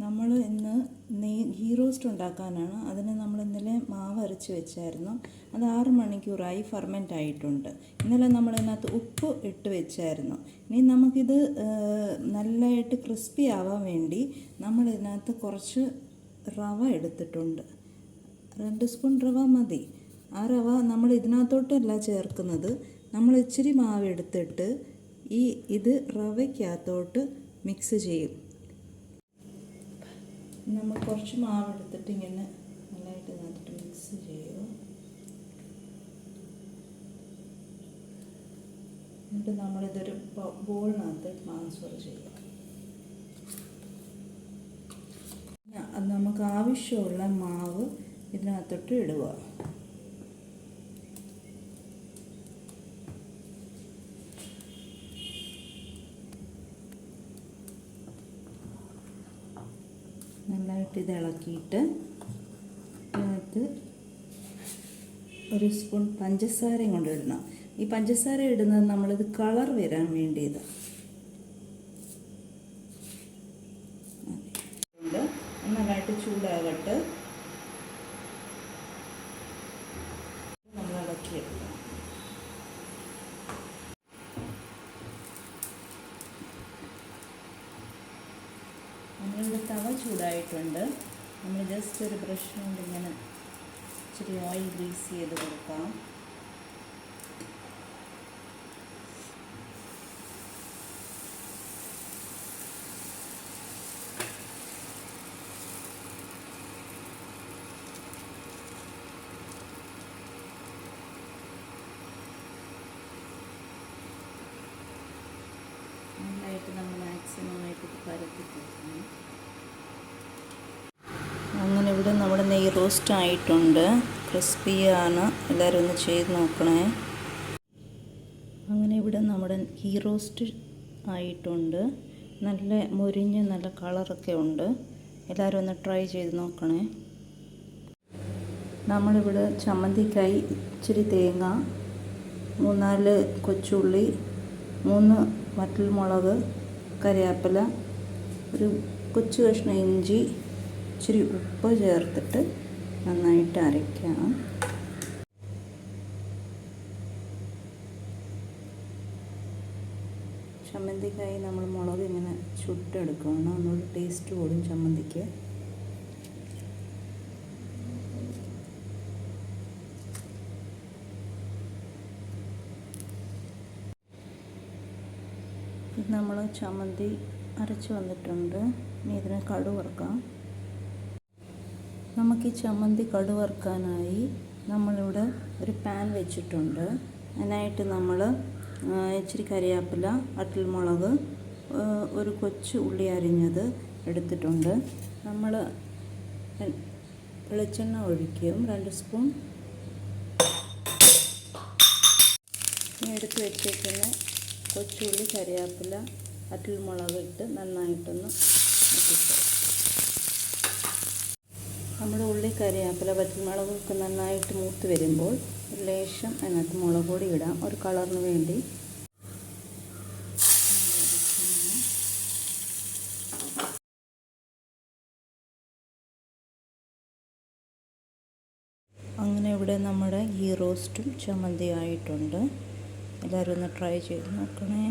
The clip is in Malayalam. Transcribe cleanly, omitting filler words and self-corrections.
നമ്മൾ ഇന്ന് ഗീ റോസ്റ്റ് ഉണ്ടാക്കാനാണ്. അതിന് നമ്മൾ ഇന്നലെ മാവ് അരച്ച് വെച്ചായിരുന്നു. അത് 6 മണിക്കൂറായി ഫെർമെൻ്റ് ആയിട്ടുണ്ട്. ഇന്നലെ നമ്മൾ ഇതിനകത്ത് ഉപ്പ് ഇട്ട് വെച്ചായിരുന്നു. ഇനി നമുക്കിത് നല്ലതായിട്ട് ക്രിസ്പി ആവാൻ വേണ്ടി നമ്മൾ ഇതിനകത്ത് കുറച്ച് റവ എടുത്തിട്ടുണ്ട്. 2 സ്പൂൺ റവ മതി. ആ റവ നമ്മൾ ഇതിനകത്തോട്ടല്ല ചേർക്കുന്നത്. നമ്മൾ ഇച്ചിരി മാവ് എടുത്തിട്ട് ഇത് റവയ്ക്കകത്തോട്ട് മിക്സ് ചെയ്യും. നമ്മൾ കുറച്ച് മാവ് എടുത്തിട്ട് ഇങ്ങനെ നല്ലതായിട്ട് ഇതിനകത്തോട്ട് മിക്സ് ചെയ്യുക. എന്നിട്ട് നമ്മളിതൊരു ബോളിനകത്ത് ട്രാൻസ്ഫർ ചെയ്യുക. അത് നമുക്ക് ആവശ്യമുള്ള മാവ് ഇതിനകത്തോട്ട് ഇടുക. നല്ലതായിട്ട് ഇത് ഇളക്കിയിട്ട് ഇതിനകത്ത് 1 സ്പൂൺ പഞ്ചസാരയും കൊണ്ട് ഇടണം. ഈ പഞ്ചസാര ഇടുന്നത് നമ്മളിത് കളർ വരാൻ വേണ്ടിയത്. നന്നായിട്ട് ചൂടാകട്ടെ. നമ്മൾ ഇളക്കിയെടുക്കണം. നമ്മളിവിടെ തവ ചൂടായിട്ടുണ്ട്. നമ്മൾ ജസ്റ്റ് ഒരു ബ്രഷ് കൊണ്ട് ഇങ്ങനെ ഇച്ചിരി ഓയിൽ ഗ്രീസ് ചെയ്ത് കൊടുക്കാം. നന്നായിട്ട് നമ്മൾ മാക്സിമമായിട്ട് പരത്തി കൊടുക്കണം. അങ്ങനെ ഇവിടെ നമ്മുടെ നെയ്യ് റോസ്റ്റ് ആയിട്ടുണ്ട്. ക്രിസ്പിയാണ്. എല്ലാവരും ഒന്ന് ചെയ്ത് നോക്കണേ. അങ്ങനെ ഇവിടെ നമ്മുടെ ഗീ റോസ്റ്റ് ആയിട്ടുണ്ട്. നല്ല മുരിഞ്ഞ് നല്ല കളറൊക്കെ ഉണ്ട്. എല്ലാവരും ഒന്ന് ട്രൈ ചെയ്ത് നോക്കണേ. നമ്മളിവിടെ ചമ്മന്തിക്കായി ഇച്ചിരി തേങ്ങ, 3-4 കൊച്ചുള്ളി, 3 വറ്റൽമുളക്, കറിവേപ്പില, ഒരു കൊച്ചു കഷ്ണം ഇഞ്ചി, ഇച്ചിരി ഉപ്പ് ചേർത്തിട്ട് നന്നായിട്ട് അരയ്ക്കാം. ചമ്മന്തിക്കായി നമ്മൾ മുളക് ഇങ്ങനെ ചുട്ടെടുക്കുകയാണ്. ഒന്നുകൂടി ടേസ്റ്റ് കൂടും ചമ്മന്തിക്ക്. നമ്മൾ ചമ്മന്തി അരച്ച് വന്നിട്ടുണ്ട്. ഇനി ഇതിന് കടുക് വറുക്കാം. നമുക്ക് ഈ ചമ്മന്തി കടുക് വറുക്കാനായി നമ്മളിവിടെ ഒരു പാൻ വെച്ചിട്ടുണ്ട്. അതിനായിട്ട് നമ്മൾ ഇച്ചിരി കറിവേപ്പില, വറ്റൽമുളക്, ഒരു കൊച്ചു ഉള്ളി അരിഞ്ഞത് എടുത്തിട്ടുണ്ട്. നമ്മൾ വെളിച്ചെണ്ണ ഒഴിക്കും. 2 സ്പൂൺ. എടുത്ത് വെച്ചേക്കുന്ന കൊച്ചുള്ളി, കറിവേപ്പില, വറ്റൽമുളക് ഇട്ട് നന്നായിട്ടൊന്ന് ഇട്ടിട്ട് നമ്മുടെ ഉള്ളി, കറിവേപ്പില, വറ്റൽമുളകൊക്കെ നന്നായിട്ട് മൂത്ത് വരുമ്പോൾ ഒരു ലേശം അതിനകത്ത് മുളക് പൊടി ഇടാം, ഒരു കളറിന് വേണ്ടി. അങ്ങനെ ഇവിടെ നമ്മുടെ ഗീ റോസ്റ്റും ചമ്മന്തി ആയിട്ടുണ്ട്. എല്ലാവരും ഒന്ന് ട്രൈ ചെയ്ത് നോക്കണേ.